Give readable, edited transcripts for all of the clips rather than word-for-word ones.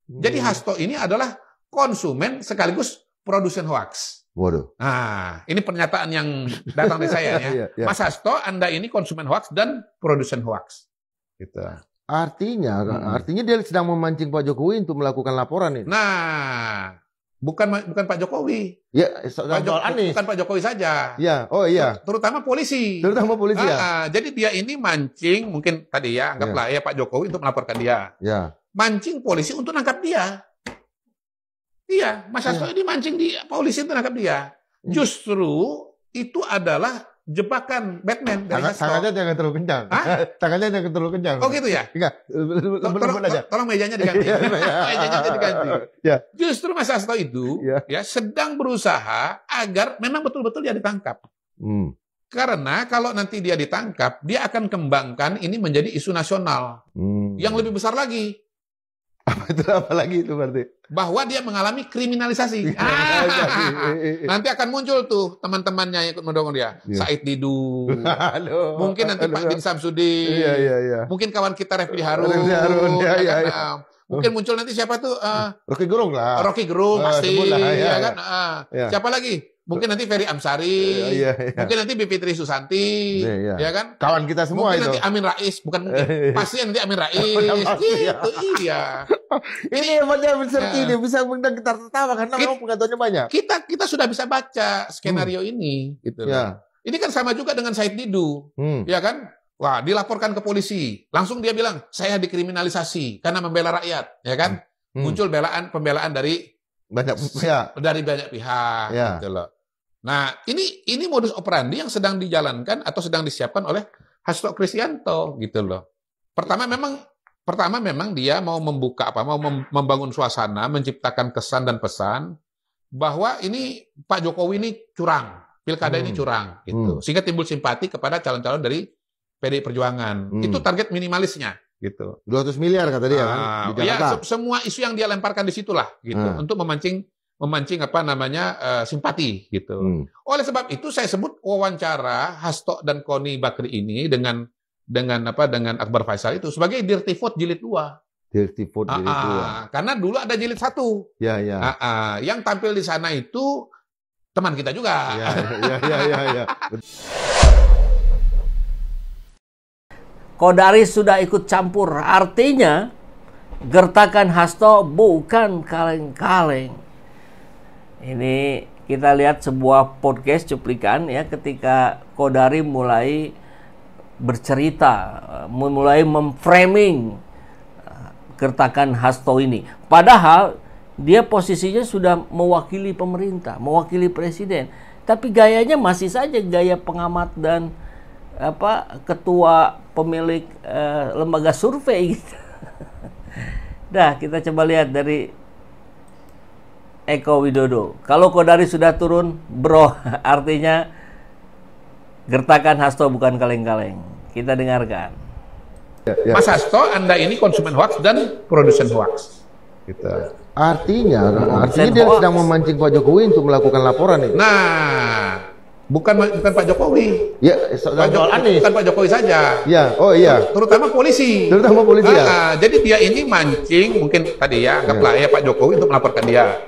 Jadi Hasto ini adalah konsumen sekaligus produsen hoax. Waduh. Nah, ini pernyataan yang datang dari saya ya. Iya. Mas Hasto, Anda ini konsumen hoax dan produsen hoax. Gitu. Artinya dia sedang memancing Pak Jokowi untuk melakukan laporan ini. Nah, bukan Pak Jokowi. Ya, bukan Pak Jokowi saja. Ya, oh iya. Terutama polisi. Terutama polisi ya. Jadi dia ini mancing, mungkin tadi ya, anggaplah ya Pak Jokowi untuk melaporkan dia. Ya. Mancing polisi untuk nangkap dia. Iya, Mas Hasto ini mancing di polisi untuk nangkap dia. Justru itu adalah jebakan Batman dari Hasto. Tangannya jangan terlalu kencang. Tangannya jangan terlalu kencang. Oh gitu ya? Enggak, lembut aja. Tolong mejanya diganti. Mejanya diganti. Ya. Justru Mas Hasto itu ya sedang berusaha agar memang betul-betul dia ditangkap. Karena kalau nanti dia ditangkap, dia akan kembangkan ini menjadi isu nasional. Yang lebih besar lagi. Apa lagi itu berarti? Bahwa dia mengalami kriminalisasi. Nanti akan muncul tuh teman-temannya yang ikut mendukung dia. Said Didu. Mungkin nanti Pak Din Samsudin. Mungkin kawan kita Refli Harun. Mungkin muncul nanti siapa tuh? Rocky Gerung lah. Rocky Gerung pasti. Kan? Siapa lagi? Mungkin nanti Ferry Amsari, mungkin nanti Bivitri Susanti, ya kan? Kawan kita semua mungkin itu. Nanti Amin Rais, bukan mungkin. Pasti nanti Amin Rais. Gitu, iya. Ini hebatnya seperti ini, bisa mengundang kita tertawa karena memang pengetahuannya banyak. Kita sudah bisa baca skenario ini, gitu. Ini kan sama juga dengan Said Didu, ya kan? Wah, dilaporkan ke polisi, langsung dia bilang saya dikriminalisasi karena membela rakyat, ya kan? Muncul pembelaan dari banyak pihak, gitu loh. Nah, ini modus operandi yang sedang dijalankan atau sedang disiapkan oleh Hasto Kristianto gitu loh. Pertama memang dia mau membangun suasana, menciptakan kesan dan pesan bahwa ini Pak Jokowi ini curang, pilkada ini curang gitu. Sehingga timbul simpati kepada calon-calon dari PDI Perjuangan. Itu target minimalisnya gitu. 200 miliar kata dia kan di Jakarta. Semua isu yang dia lemparkan di situlah gitu untuk memancing simpati gitu. Oleh sebab itu saya sebut wawancara Hasto dan Koni Bakri ini dengan Akbar Faisal itu sebagai Dirty Vote jilid 2. Dirty Vote jilid 2. Karena dulu ada jilid 1. Yang tampil di sana itu teman kita juga. Kodari sudah ikut campur, artinya gertakan Hasto bukan kaleng-kaleng. Ini kita lihat sebuah podcast cuplikan ya ketika Kodari mulai bercerita, mulai memframing gertakan Hasto ini. Padahal dia posisinya sudah mewakili pemerintah, mewakili presiden, tapi gayanya masih saja gaya pengamat dan ketua pemilik lembaga survei gitu. Dah, kita coba lihat dari Eko Widodo. Kalau Kodari sudah turun, bro, artinya gertakan Hasto bukan kaleng-kaleng. Kita dengarkan. Mas Hasto, Anda ini konsumen hoax dan produsen hoax. Gitu. Artinya dia sedang memancing Pak Jokowi untuk melakukan laporan ini. Nah, bukan Pak Jokowi. Ya, bukan Pak Jokowi saja. Ya, oh iya. Terutama polisi. Jadi dia ini mancing, mungkin tadi ya, anggaplah ya Pak Jokowi untuk melaporkan dia.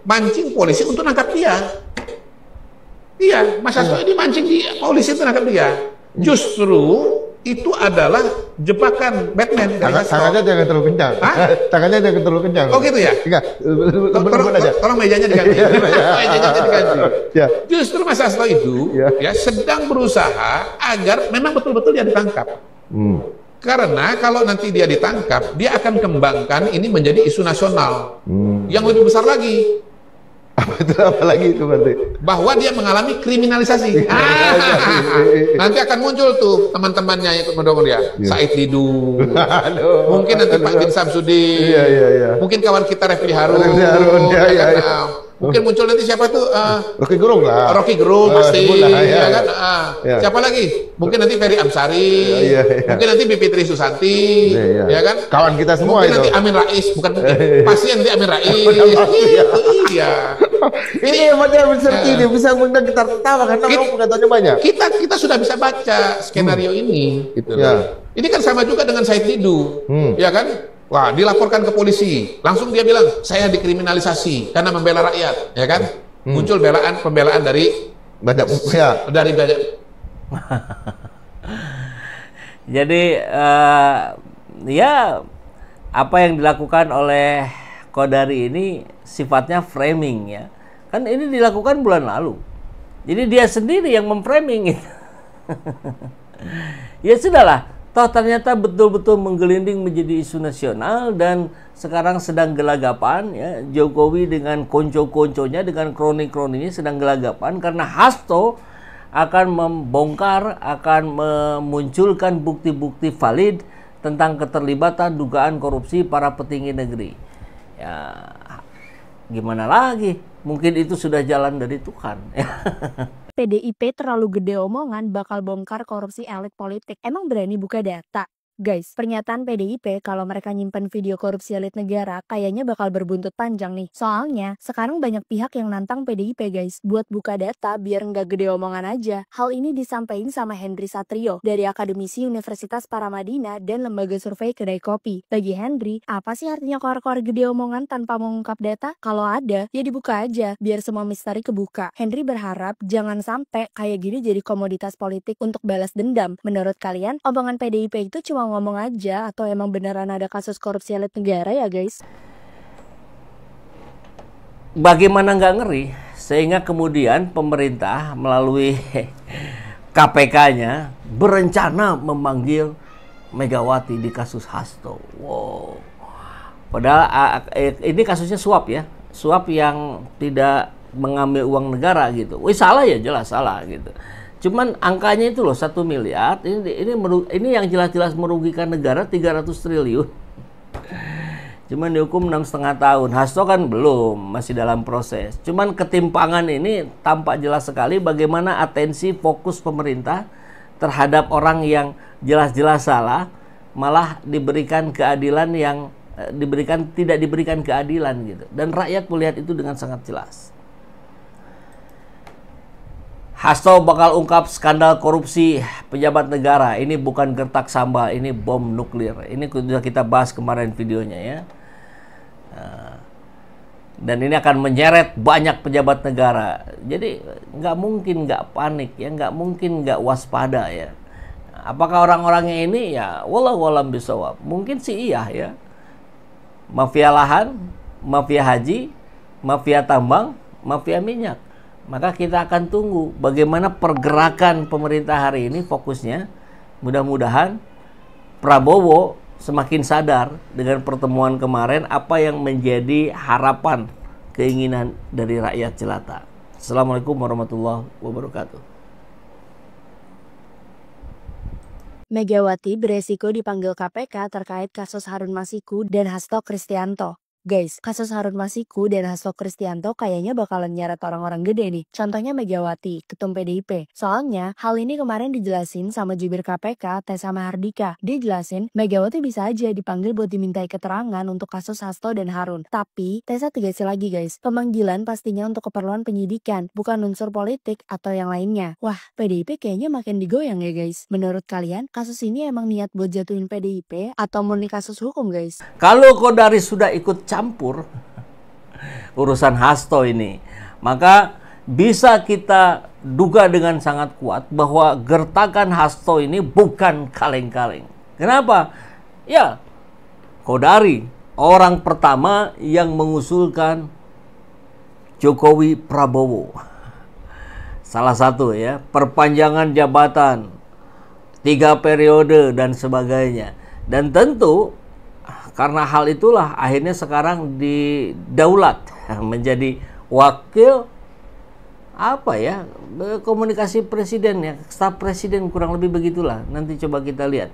Mancing polisi untuk nangkap dia. Iya, Mas Hasto ini mancing di polisi untuk nangkap dia. Justru itu adalah jebakan Batman dari Hasto. Tangannya jangan terlalu kencang. Tangannya jangan terlalu kencang. Oh gitu ya? Enggak, lembut aja. Tolong mejanya diganti. Mejanya diganti. Justru Mas Hasto itu ya sedang berusaha agar memang betul-betul dia ditangkap. Karena kalau nanti dia ditangkap, dia akan kembangkan ini menjadi isu nasional. Yang lebih besar lagi. Apa lagi itu berarti? Bahwa dia mengalami kriminalisasi. Nanti akan muncul tuh teman-temannya yang ikut mendukung dia. Said Didu. Mungkin nanti Pak Din Samsudin. Mungkin kawan kita Refli Harun. Mungkin muncul nanti siapa tuh? Rocky Gerung lah. Rocky Gerung pasti. Kan? Siapa lagi? Mungkin nanti Ferry Amsari. Mungkin nanti Bivitri Susanti. Ya kan? Kawan kita semua mungkin itu. Nanti Amin Rais, bukan mungkin. Pasti nanti Amin Rais. Iya. Ini hebatnya seperti ini, bisa mengundang kita tertawa karena memang pengetahuannya banyak. Kita sudah bisa baca skenario ini, gitu. Ini kan sama juga dengan Said Didu, ya kan? Wah, dilaporkan ke polisi. Langsung dia bilang, saya dikriminalisasi karena membela rakyat, ya kan? Muncul pembelaan dari Badak ya. Dari Badak. Jadi ya apa yang dilakukan oleh Qodari ini sifatnya framing ya. Kan ini dilakukan bulan lalu. Jadi dia sendiri yang memframing itu. Ya sudahlah, toh ternyata betul-betul menggelinding menjadi isu nasional dan sekarang sedang gelagapan ya. Jokowi dengan konco-konconya, dengan kroni-kroninya sedang gelagapan karena Hasto akan membongkar, akan memunculkan bukti-bukti valid tentang keterlibatan dugaan korupsi para petinggi negeri. Ya, gimana lagi? Mungkin itu sudah jalan dari Tuhan. PDIP terlalu gede omongan bakal bongkar korupsi elit politik. Emang berani buka data? Guys, pernyataan PDIP kalau mereka nyimpen video korupsi elit negara kayaknya bakal berbuntut panjang nih. Soalnya, sekarang banyak pihak yang nantang PDIP guys buat buka data biar nggak gede omongan aja. Hal ini disampaikan sama Henry Satrio dari Akademisi Universitas Paramadina dan Lembaga Survei Kedai Kopi. Bagi Henry, apa sih artinya keluar-keluar gede omongan tanpa mengungkap data? Kalau ada, ya dibuka aja biar semua misteri kebuka. Henry berharap jangan sampai kayak gini jadi komoditas politik untuk balas dendam. Menurut kalian, omongan PDIP itu cuma ngomong aja atau emang beneran ada kasus korupsi elit negara ya guys? Bagaimana nggak ngeri sehingga kemudian pemerintah melalui KPK-nya berencana memanggil Megawati di kasus Hasto. Wow. Padahal ini kasusnya suap ya, suap yang tidak mengambil uang negara gitu. Wih salah ya, jelas salah gitu. Cuman angkanya itu loh 1 miliar, ini yang jelas-jelas merugikan negara 300 triliun. Cuman dihukum 6,5 tahun. Hasto kan belum, masih dalam proses. Cuman ketimpangan ini tampak jelas sekali bagaimana atensi fokus pemerintah terhadap orang yang jelas-jelas salah, malah diberikan keadilan yang tidak diberikan keadilan gitu. Dan rakyat melihat itu dengan sangat jelas. Hasto bakal ungkap skandal korupsi pejabat negara. Ini bukan gertak sambal, ini bom nuklir. Ini sudah kita bahas kemarin videonya ya. Dan ini akan menyeret banyak pejabat negara. Jadi nggak mungkin nggak panik ya, nggak mungkin nggak waspada ya. Apakah orang-orangnya ini ya wallahu a'lam bishawab. Mungkin sih iya ya. Mafia lahan, mafia haji, mafia tambang, mafia minyak. Maka kita akan tunggu bagaimana pergerakan pemerintah hari ini fokusnya. Mudah-mudahan Prabowo semakin sadar dengan pertemuan kemarin apa yang menjadi harapan, keinginan dari rakyat jelata. Assalamualaikum warahmatullahi wabarakatuh. Megawati beresiko dipanggil KPK terkait kasus Harun Masiku dan Hasto Kristianto. Guys, kasus Harun Masiku dan Hasto Kristianto kayaknya bakalan nyeret orang-orang gede nih. Contohnya Megawati, ketum PDIP. Soalnya, hal ini kemarin dijelasin sama jubir KPK, Tessa Mahardika. Dia jelasin, Megawati bisa aja dipanggil buat dimintai keterangan untuk kasus Hasto dan Harun. Tapi, Tessa tegasin lagi guys, pemanggilan pastinya untuk keperluan penyidikan, bukan unsur politik atau yang lainnya. Wah, PDIP kayaknya makin digoyang ya guys. Menurut kalian, kasus ini emang niat buat jatuhin PDIP atau murni kasus hukum guys? Kalau Qodari sudah ikut campur urusan Hasto ini, maka bisa kita duga dengan sangat kuat bahwa gertakan Hasto ini bukan kaleng-kaleng. Kenapa? Ya, Qodari orang pertama yang mengusulkan Jokowi Prabowo. Salah satu ya, perpanjangan jabatan 3 periode dan sebagainya. Dan tentu karena hal itulah akhirnya sekarang didaulat menjadi wakil komunikasi presiden ya, staf presiden kurang lebih begitulah. Nanti coba kita lihat.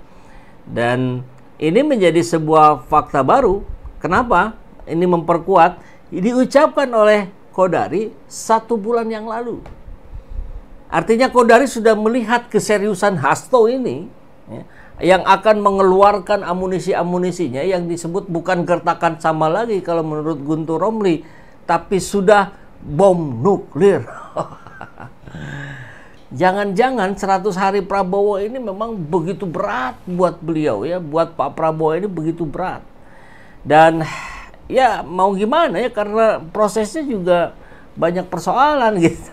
Dan ini menjadi sebuah fakta baru. Kenapa? Ini memperkuat diucapkan oleh Qodari 1 bulan yang lalu. Artinya Qodari sudah melihat keseriusan Hasto ini ya, yang akan mengeluarkan amunisi-amunisinya yang disebut bukan gertakan sama lagi kalau menurut Guntur Romli, tapi sudah bom nuklir. Jangan-jangan 100 hari Prabowo ini memang begitu berat buat beliau ya, buat Pak Prabowo ini begitu berat. Dan ya mau gimana ya, karena prosesnya juga banyak persoalan gitu.